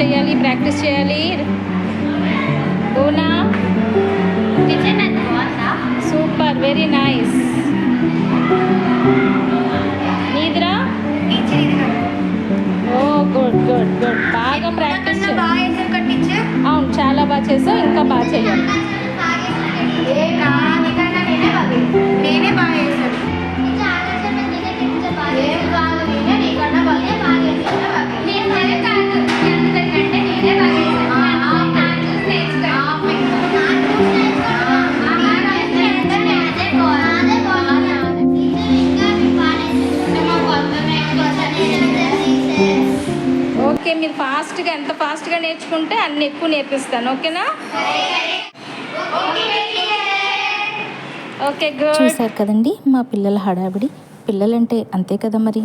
చేయాలి, ప్రాక్టీస్ చేయాలి. ఓనా సూపర్, వెరీ నైస్. నీదిరా? ఓ గుడ్ గుడ్ గుడ్. బాగా ప్రాక్టీస్ అవును, చాలా బాగా చేసావు, ఇంకా బాగా చేయాలి. నేనే బాగా చేశాను. ఓకే, మీరు ఫాస్ట్గా ఎంత ఫాస్ట్గా నేర్చుకుంటే అన్ని ఎక్కువ నేర్పిస్తాను. ఓకేనా? Okay good. చూశారు కదండి మా పిల్లల హడావిడి. పిల్లలంటే అంతే కదా మరి.